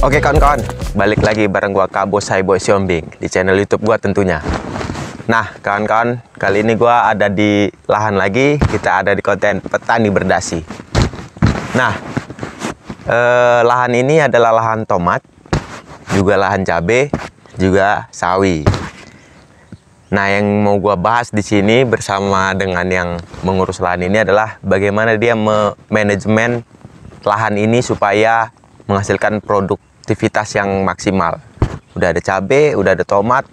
Oke kawan-kawan, balik lagi bareng gua Kak Bos Boy Siombing di channel YouTube gua tentunya. Nah kawan-kawan, kali ini gua ada di lahan lagi, kita ada di konten petani berdasi. Nah, lahan ini adalah lahan tomat, juga lahan cabai, juga sawi. Nah, yang mau gua bahas di sini bersama dengan yang mengurus lahan ini adalah bagaimana dia manajemen lahan ini supaya menghasilkan produktivitas yang maksimal. Udah ada cabai, udah ada tomat,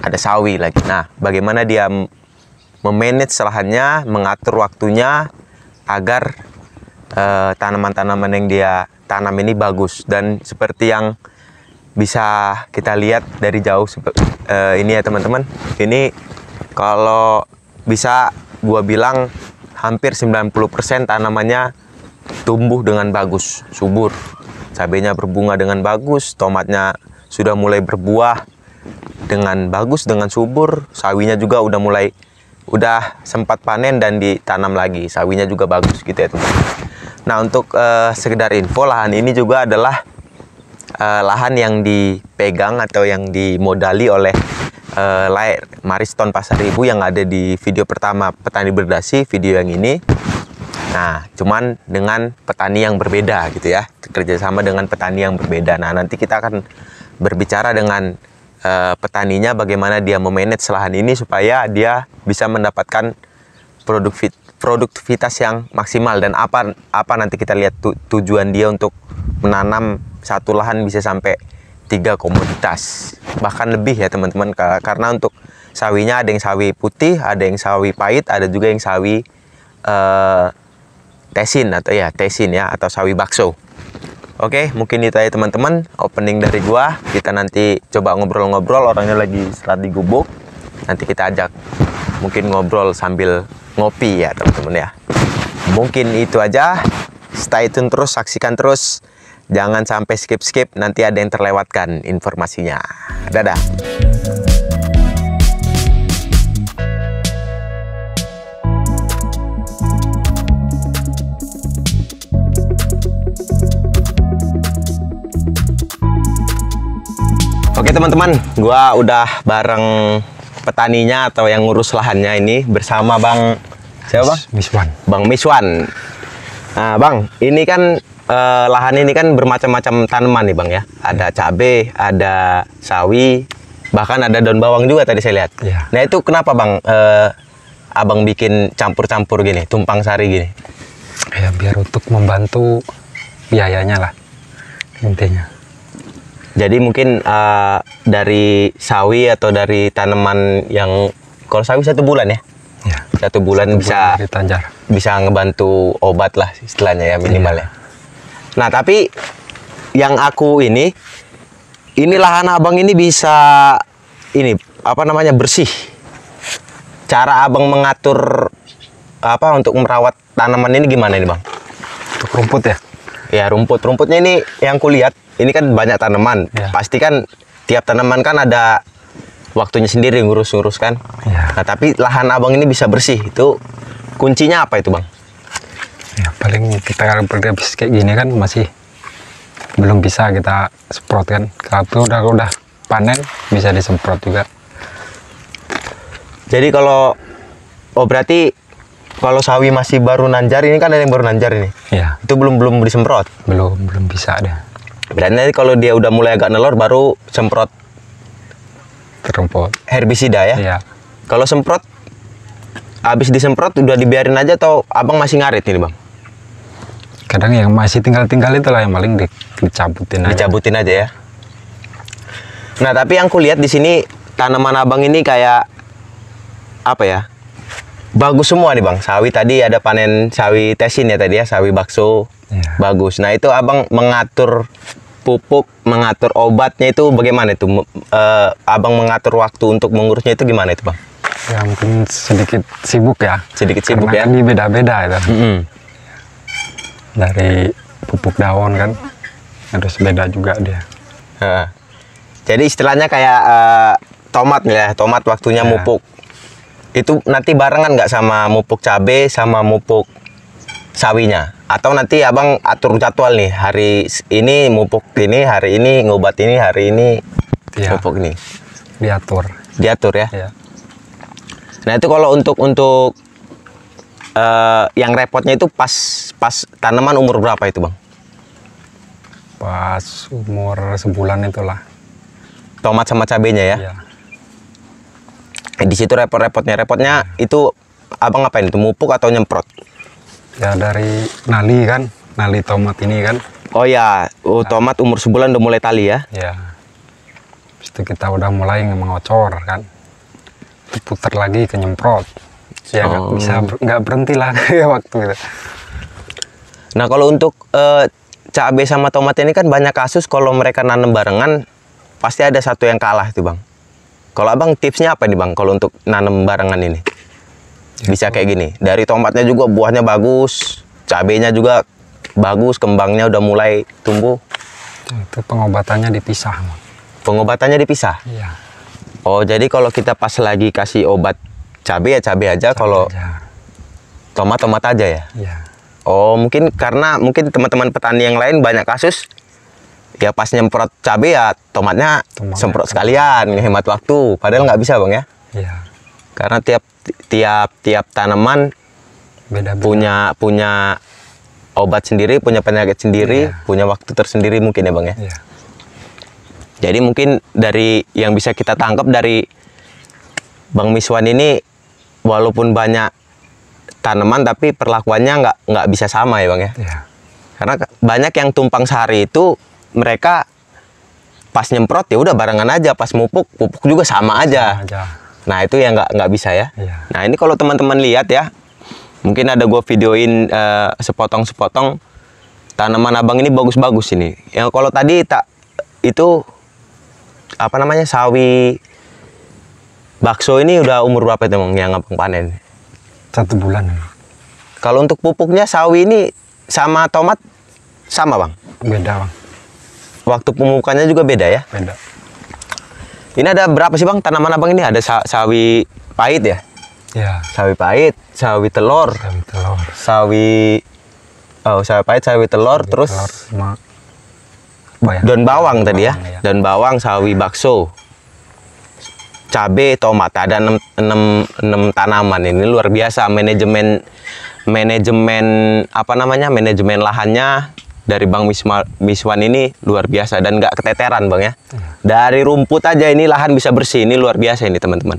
ada sawi lagi. Nah, bagaimana dia memanage lahannya, mengatur waktunya agar tanaman-tanaman yang dia tanam ini bagus. Dan seperti yang bisa kita lihat dari jauh ini ya teman-teman. Ini kalau bisa gua bilang hampir 90% tanamannya tumbuh dengan bagus, subur. Cabainya berbunga dengan bagus, tomatnya sudah mulai berbuah dengan bagus, dengan subur. Sawinya juga udah sempat panen dan ditanam lagi. Sawinya juga bagus gitu ya teman-teman. Nah, untuk sekedar info, lahan ini juga adalah lahan yang dipegang atau yang dimodali oleh Mariston Pasar Ibu yang ada di video pertama Petani Berdasi, video yang ini. Nah, cuman dengan petani yang berbeda gitu ya, kerjasama dengan petani yang berbeda. Nah, nanti kita akan berbicara dengan petaninya bagaimana dia memanage lahan ini supaya dia bisa mendapatkan produktivitas yang maksimal. Dan apa nanti kita lihat tujuan dia untuk menanam satu lahan bisa sampai 3 komoditas, bahkan lebih ya teman-teman. Karena untuk sawinya ada yang sawi putih, ada yang sawi pahit, ada juga yang sawi tesin atau sawi bakso. Oke, mungkin itu aja teman-teman opening dari gua. Kita nanti coba ngobrol-ngobrol, orangnya lagi istirahat di gubuk. Nanti kita ajak mungkin ngobrol sambil ngopi ya teman-teman ya. Mungkin itu aja. Stay tune terus, saksikan terus. Jangan sampai skip-skip, nanti ada yang terlewatkan informasinya. Dadah. Oke teman-teman, gua udah bareng petaninya atau yang ngurus lahannya ini bersama Bang siapa Bang? Miswan. Bang Miswan. Nah Bang, ini kan lahan ini kan bermacam-macam tanaman nih Bang ya. Ada cabai, ada sawi, bahkan ada daun bawang juga tadi saya lihat. Ya. Nah itu kenapa Bang Abang bikin campur-campur gini, tumpang sari gini? Ya biar untuk membantu biayanya lah intinya. Jadi mungkin dari sawi atau dari tanaman yang kalau sawi 1 bulan ya? Ya. 1 bulan bisa ngebantu obat lah istilahnya ya minimal ya. Nah tapi yang aku ini lahan abang ini bisa bersih. Cara abang mengatur untuk merawat tanaman ini gimana ini Bang? Untuk rumput ya? Ya rumputnya ini yang kulihat ini kan banyak tanaman. Ya. Pasti kan tiap tanaman kan ada waktunya sendiri ngurus kan. Ya. Nah tapi lahan abang ini bisa bersih, itu kuncinya apa itu Bang? Ya paling kita kalau habis kayak gini kan masih belum bisa kita semprot kan. Kalau udah panen bisa disemprot juga. Jadi berarti kalau sawi masih baru nanjar, ini kan ada yang baru nanjar ini. Ya. Itu belum disemprot. Belum bisa deh. Berarti kalau dia udah mulai agak nelor baru semprot herbisida ya. Iya. Kalau semprot habis disemprot udah dibiarin aja atau abang masih ngarit ini Bang? Kadang yang masih tinggal itulah yang paling dicabutin aja ya. Nah tapi yang kulihat di sini tanaman abang ini kayak apa ya, bagus semua nih Bang. Sawi tadi ada panen sawi tesin ya tadi ya, sawi bakso ya. Bagus. Nah itu abang mengatur pupuk, mengatur obatnya itu bagaimana itu? Abang mengatur waktu untuk mengurusnya itu gimana itu Bang? Ya mungkin sedikit sibuk ya. Karena ini beda-beda itu. Dari pupuk daun kan harus beda juga dia. Jadi istilahnya kayak tomat nih ya, tomat waktunya mupuk. Itu nanti barengan nggak sama mupuk cabai sama mupuk sawinya, atau nanti abang atur jadwal nih, hari ini mupuk ini, hari ini ngobat ini, hari ini Iya. mupuk ini, Diatur. diatur ya. Ya. Nah itu kalau untuk yang repotnya itu pas tanaman umur berapa itu bang? Pas umur sebulan itulah. Tomat sama cabenya ya. Iya. Di situ repotnya itu abang ngapain itu, mupuk atau nyemprot? Ya dari nali kan, nali tomat ini kan. Oh ya, tomat umur sebulan udah mulai tali ya. Ya. Habis itu kita udah mulai mengocor kan. Putar lagi ke nyemprot. Ya nggak berhenti lah waktu itu. Nah kalau untuk cabai sama tomat ini kan banyak kasus kalau mereka nanam barengan pasti ada satu yang kalah itu bang. Kalau abang tipsnya apa nih bang kalau untuk nanam barengan ini? Bisa kayak gini, dari tomatnya juga buahnya bagus, cabenya juga bagus, kembangnya udah mulai tumbuh. Itu pengobatannya dipisah. Bang. Pengobatannya dipisah? Iya. Oh jadi kalau kita pas lagi kasih obat cabai ya cabai aja, kalau tomat aja ya? Iya. Oh mungkin karena teman-teman petani yang lain banyak kasus ya pas nyemprot cabai ya tomatnya semprot sekalian, ngehemat waktu, padahal nggak bisa bang ya? Iya. Karena tiap tanaman beda-beda. punya obat sendiri, punya penyakit sendiri, punya waktu tersendiri mungkin ya bang ya. Iya. Jadi mungkin dari yang bisa kita tangkap dari Bang Miswan ini, walaupun banyak tanaman tapi perlakuannya nggak bisa sama ya bang ya. Iya. Karena banyak yang tumpang sari itu mereka pas nyemprot ya udah barengan aja, pas pupuk juga sama aja. Nah itu yang nggak bisa ya. Iya. Nah ini kalau teman-teman lihat ya, mungkin ada gue videoin sepotong-sepotong tanaman abang ini bagus-bagus ini. Yang kalau tadi itu apa namanya, sawi bakso ini udah umur berapa itu bang yang abang panen? 1 bulan. Kalau untuk pupuknya sawi ini sama tomat sama bang? Beda bang. Waktu pemupukannya juga beda ya? Beda. Ini ada berapa sih bang tanaman abang ini? Ada sawi pahit ya? Ya. Sawi pahit, sawi telur, sawi pahit, sawi telur, terus telur sama daun bawang tadi ya? Ya. Daun bawang, sawi bakso, cabai, tomat. Ada 6 tanaman. Ini luar biasa manajemen apa namanya, manajemen lahannya dari Bang Miswan ini luar biasa dan nggak keteteran bang ya. Dari rumput aja ini lahan bisa bersih, ini luar biasa ini teman-teman.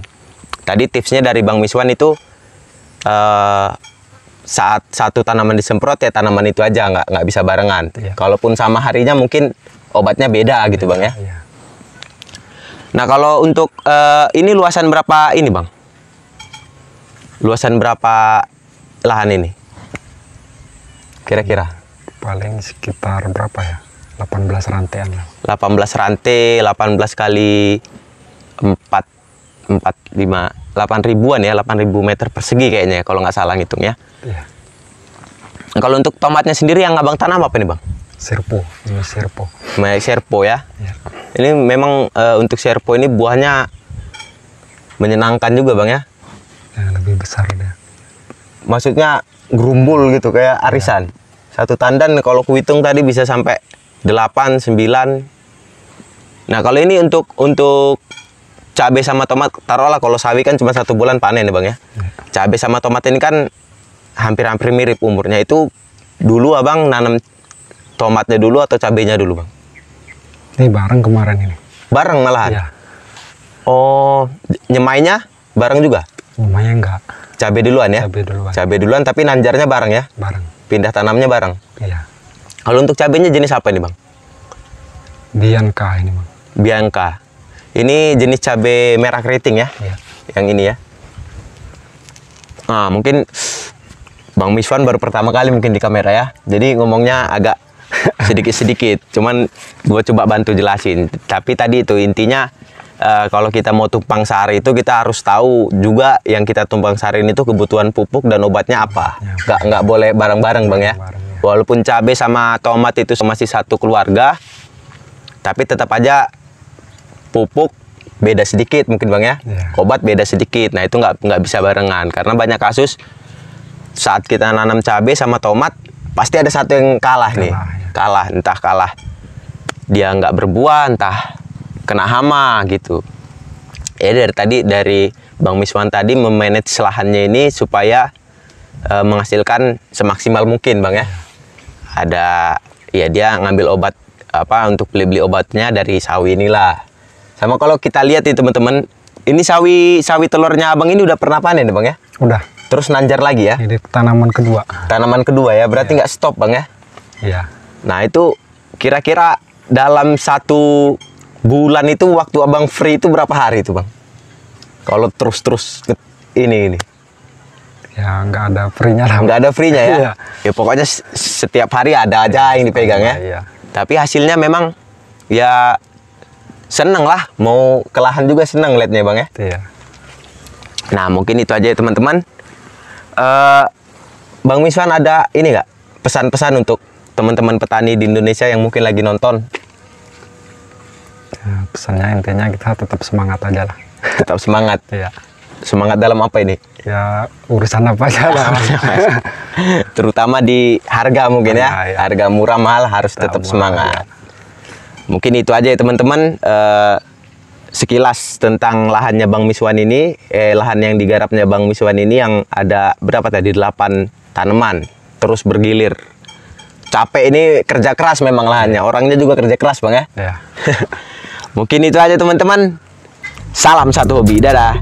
Tadi tipsnya dari Bang Miswan itu saat satu tanaman disemprot ya tanaman itu aja nggak bisa barengan. Kalaupun sama harinya mungkin obatnya beda gitu bang ya. Nah kalau untuk ini luasan berapa ini bang? Luasan berapa lahan ini? Kira-kira? Paling sekitar berapa ya? 18 rantaian lah. 18 rantai, 18 kali 4, 8 ribuan ya, 8.000 meter persegi kayaknya ya, kalau nggak salah ngitung ya. Iya. Nah, kalau untuk tomatnya sendiri yang abang tanam apa nih bang? Serpo, ini serpo. Serpo ya. Ya. Ini memang untuk serpo ini buahnya menyenangkan juga bang ya. Yang lebih besar dia. Maksudnya gerumbul gitu kayak arisan. Satu tandan kalau kuhitung tadi bisa sampai 8, 9. Nah kalau ini untuk cabai sama tomat, taruhlah kalau sawi kan cuma 1 bulan panen ya bang ya. Cabai sama tomat ini kan hampir-hampir mirip umurnya. Itu dulu abang nanam tomatnya dulu atau cabainya dulu bang? Ini bareng kemarin ini. Bareng malahan? Iya. Oh, nyemainya bareng juga? Lumayan enggak. Cabai duluan ya? Cabai duluan. Cabai duluan tapi nanjarnya bareng ya? Bareng. Pindah tanamnya bareng? Iya. Kalau untuk cabainya jenis apa ini bang? Bianca ini bang. Bianca. Ini jenis cabai merah keriting ya? Iya. Yang ini ya? Nah mungkin Bang Miswan baru pertama kali mungkin di kamera ya. Jadi ngomongnya agak sedikit-sedikit. Cuman gue coba bantu jelasin. Tapi tadi itu intinya kalau kita mau tumpang sari itu kita harus tahu juga yang kita tumpang sarin itu kebutuhan pupuk dan obatnya apa. Nggak boleh bareng-bareng bang ya. Walaupun cabai sama tomat itu masih satu keluarga, tapi tetap aja pupuk beda sedikit mungkin bang ya. Obat beda sedikit. Nah itu nggak bisa barengan karena banyak kasus saat kita nanam cabai sama tomat pasti ada satu yang kalah nih. Kalah, ya. Entah kalah dia nggak berbuah, entah kena hama gitu. Ya dari Bang Miswan tadi memanage lahannya ini supaya menghasilkan semaksimal mungkin, Bang ya. Ada ya dia ngambil obat untuk beli obatnya dari sawi inilah. Sama kalau kita lihat nih teman-teman, ini sawi telurnya Abang ini udah pernah panen Bang ya? Udah. Terus nanjar lagi ya? Ini tanaman kedua. Tanaman kedua ya, berarti nggak stop Bang ya? Iya. Nah itu kira-kira dalam 1 bulan itu waktu Abang free itu berapa hari itu Bang? Kalau terus ini. Ya nggak ada free-nya lah. Nggak ada free-nya ya? Iya. Ya pokoknya setiap hari ada aja yang dipegang ya? Iya. Tapi hasilnya memang ya seneng lah, mau ke lahan juga seneng liatnya Bang ya. Iya. Nah mungkin itu aja ya teman-teman. Bang Miswan ada ini nggak pesan-pesan untuk teman-teman petani di Indonesia yang mungkin lagi nonton? Ya, pesannya intinya kita tetap semangat aja lah. Tetap semangat. Iya. Semangat dalam apa ini? Ya urusan apa aja lah. Terutama di harga mungkin ya. Ya. Harga murah mahal harus tetap semangat. Ya. Mungkin itu aja ya teman-teman. Sekilas tentang lahannya Bang Miswan ini, lahan yang digarapnya Bang Miswan ini yang ada berapa tadi? 8 tanaman, terus bergilir. Capek ini kerja keras memang lahannya, orangnya juga kerja keras Bang ya. Ya. Mungkin itu aja teman-teman. Salam satu hobi, dadah.